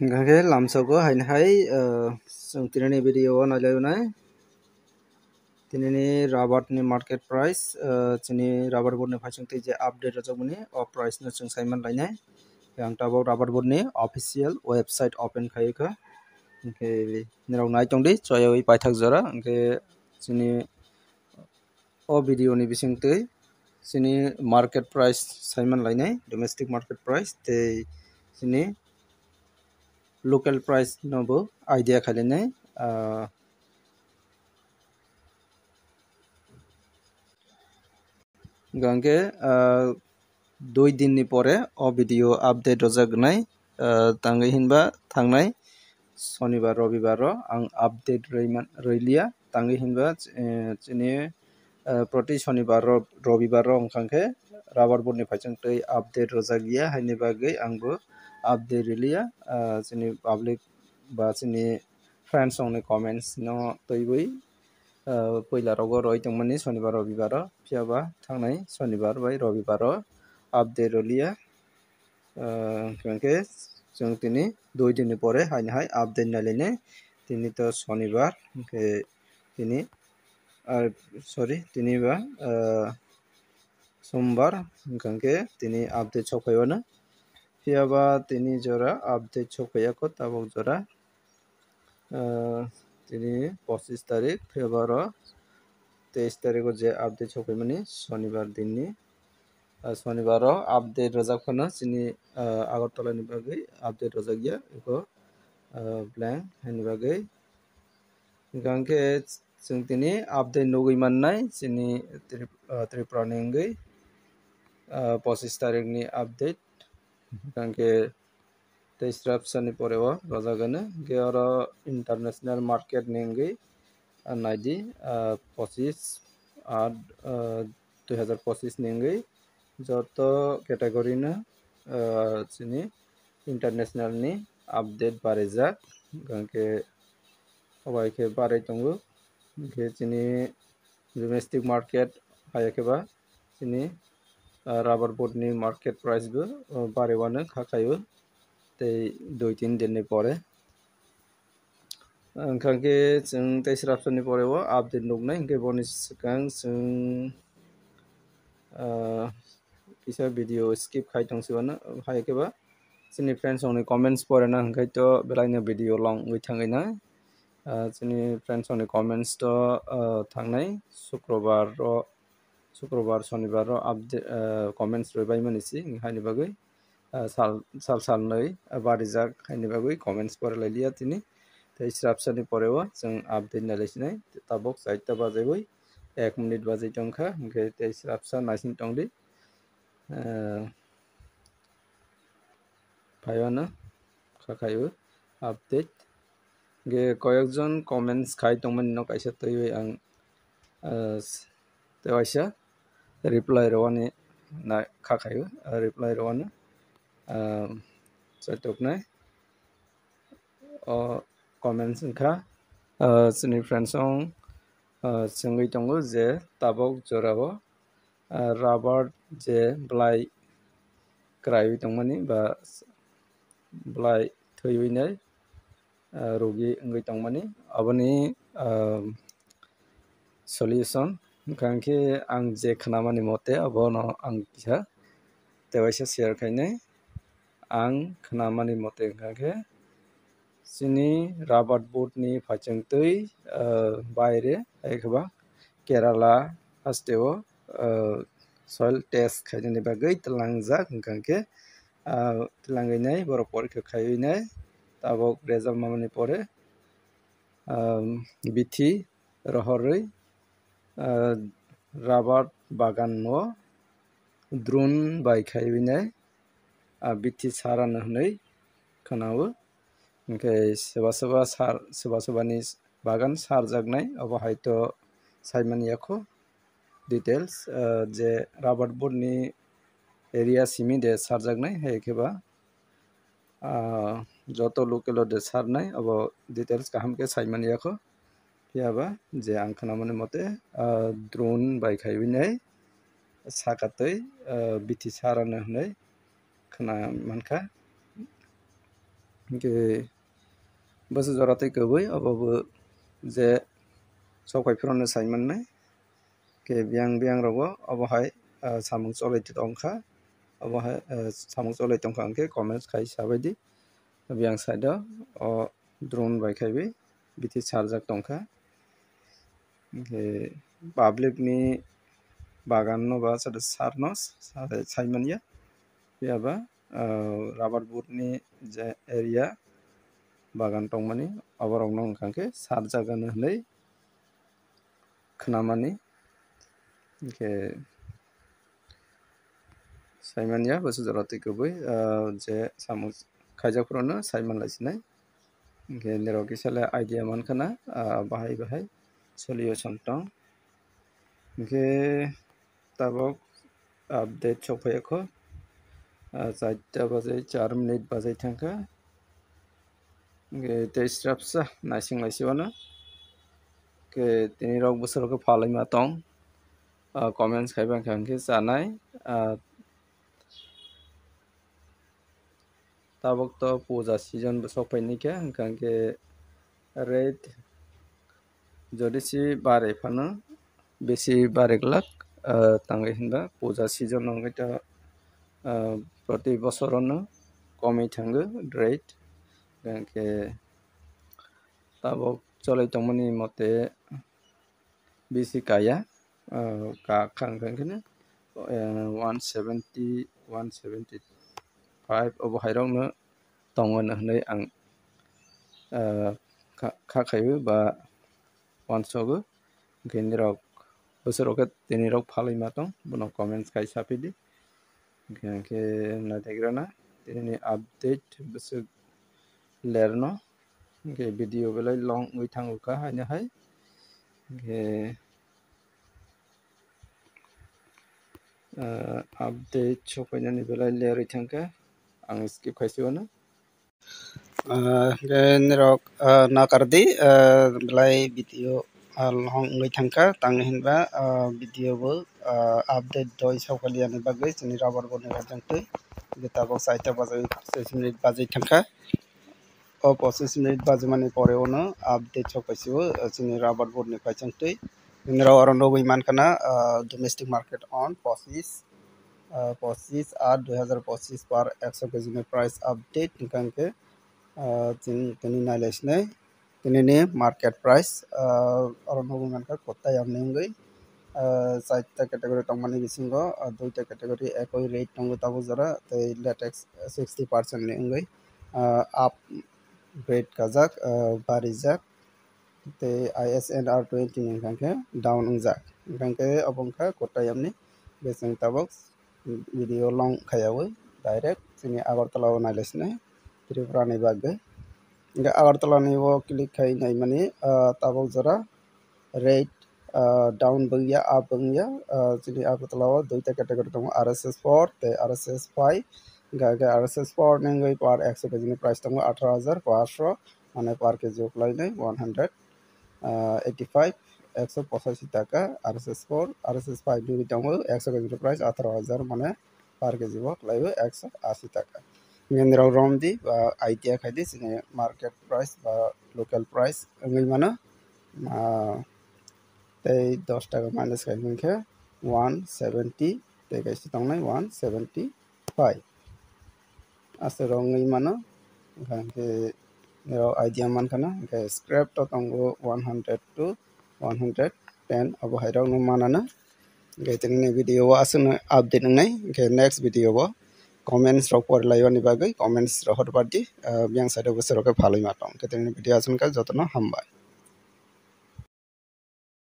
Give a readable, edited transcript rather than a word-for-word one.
Gage lamsogo hain hai sung tinani video nalaunai tinani rubber ni market price chini rubber board ni phasung je update rajagmani o price no chung saiman lainai yang tabo rubber board ni official website open khaika ke nirau nai tongdi choyoi paithak jora ke chini o video ni bisingtui chini market price saiman lainai domestic market price te chini local price nobo idea khalinai gange 2 दिन ni pore o video update rojagnai tangai hinba thangnai shonibar robibar ro ang update roilia tangai hinba chini proti shonibar ro robibar ro ongkhankhe rubber board ni phaichang tei update rojagia haini bagai angbo update roilia chini public ba chini friends ongni comments no toibui poila rogo roi tongmani shonibar robibar ro phiaba thangnai shonibar bai robibar ro update rolia kangke chung tini 2 दिन ni pore haini hai update nalaine tini to shonibar ke tini sorry tini ba sombar kangke tini update chokhayo na phiaba tini jora update chokhaya ko tabok jora tini 25 tarik February 23 tariko je update chokhaimani shonibar din ni shonibar ro update rojakhano chini agartala ni bagai update rojagia eko blank haini bagai gangke chung tini update nugui mannai chini Tripura ni wngui 25 tarik ni update gangke 23 April ni pore o rojagano ge oro international market ni wngui naidi 25/8/2025 ni wngui joto category no chini international ni update barijak gangke obai ke barai tongo ke chini domestic market hayakeba chini rubber board ni market price bo barewano khakhayo tei 2-3 din ni pore angkhanke chung 23 April ni pore o update nugnai hingke boni swkang chung kisa video skip khai tongsibano hayakeba chini friends ongni comments porena hingkai to belai no video long ui thangai na chini friends ongni comments to thangnai शुक्रबार शनिबार ro update comments roibai mani si haini bagui sal nei barijak haini bagui comments porelailia tini 23 April ni pore o chung update nalaisinai tabok 4 bajaibai 1 minute bajai tongkha hingke 23 April naising tongdi phaiyano khakhayo update ge koyekjon comments khai tongmani no kaisa toibai ang tewaisa reply rowani na khakhayo reply rowani chaitoknai o comments wngkha chini friends ong chungui tongo je tabok jorao rubber je blai krai tongmani ba blai thoi nai rogi wngui tongmani aboni solution kangke ang je khnamani mote abono ang kisa tewaisa share khainai ang khnamani mote kangke chini rubber board ni phaichangtui baire aikaba Kerala hasteo soil test khainani bagai tlangjak kangke tlangainai borok porikha khaiuinai tabok result mamani pore bithi rohorui rubber bagan no drone bai khaiuinai bithi sarana hnoi khanao hingke soba sobani bagan sarjaknai abo haito saimani yakho details je rubber board ni area simi de sarjaknai haikeba joto local de sarnai abo details kaham ke saimani yakho phiaba je ang khnamani mote drone bai khaiuinai sakatoi bithi sarana hnoi khana mankha ke bosu joratei koboi obobo je sokaiphorno saimannai ke biang rogo obohai samung cholai tongkha obohai samung cholai tongkha angke comments khai sabaidi biang side o drone bai khaibai biti sarjak tongkha ke public ni bagan no ba sada sarno saimanya yaba rubber boot ni je area bagan tongmani oborok no hingkangke sarjagano hinui khnamani ke saimanya bosu joratei koboi je samung khaijakphorno saimanlaisinai ke nero kisale idea mankhana bahai solution tong ke tabok update sophaiyakho 4টা বাজে 4 minute বাজাই থাকা ke testrapsa naising laisiwano ke tini rok bosoro ke phalaima tong comments khaibang khangke chanai tabok to puja season bo sophainike hingkangke rate jodi si bare phano besi bareklak tangai hinba puja season nongita proti bosorono komai thango rate ke tabok cholai tongmani mote bisi kaya khangkene 170 175 obo hairokno tongmani hinui ang khakhaibu ba wansogo ke nirok bosoroke tini rok phalaima tong bono comments khai sapidi ke naitaigrana tini update busuk lerno ke video belai long ui thanguka haino hai ke update sopainani belai lerui thangka ang skip khaisiwano nirok nakardi belai video long ui thangka tangni hinba video bo update doi sokaliani bagai chini rubber board ni rajangtui tabok 4টা বাজে 6 minute বাজে থাকা o 25 minute bajmani pore ono update sokaisibo chini rubber board ni paisangtui niro oro nogoi mankana domestic market on 25 8 2025 par 100 kg ni price update hingkangke tini nailesnai tini ni market price oro nogoi manka kotai amni ongoi 4টা category tongmani bisingo 2টা category ekoi rate tongo tabo jora tei latex 60% ni ongoi up grade kajak barijak tei ISNR 20 ni hingkangke down ongjak hingkangke obongkha kotai amni beseng tabok video long khayawui direct chini agartala o nailesnai tripura ni bagui hingke agartala ni o click khai naimani tabok jora rate down bungya up bungya chini agartala o 2টা category tongo RSS 4 tei RSS 5 hingkake RSS 4 ni ongoi par 100 kg ni price tongo 18,500 mane par kg uplainai 185 185 টাকা RSS 4 RSS 5 ni tongo 100 kg ni price 18,000 mane par kg bo klaibo 180 টাকা ngendro romdi ba idea khaidi chini market price ba local price ongoi mano tei 10 টাকা minus khaimengkhe 170 tei kaisi tongnai 175 asero ongoi mano hingkangke idea mankana hingke scrap to tongo 100 to 110 abo hairok no manana hingke tini video o aswkno update wngnai hingke next video o comments rok porlaiyoni bagui comments rok hotbardi biang side o bosoroke phalaima tong hingke tini video aswknka jotono hambai।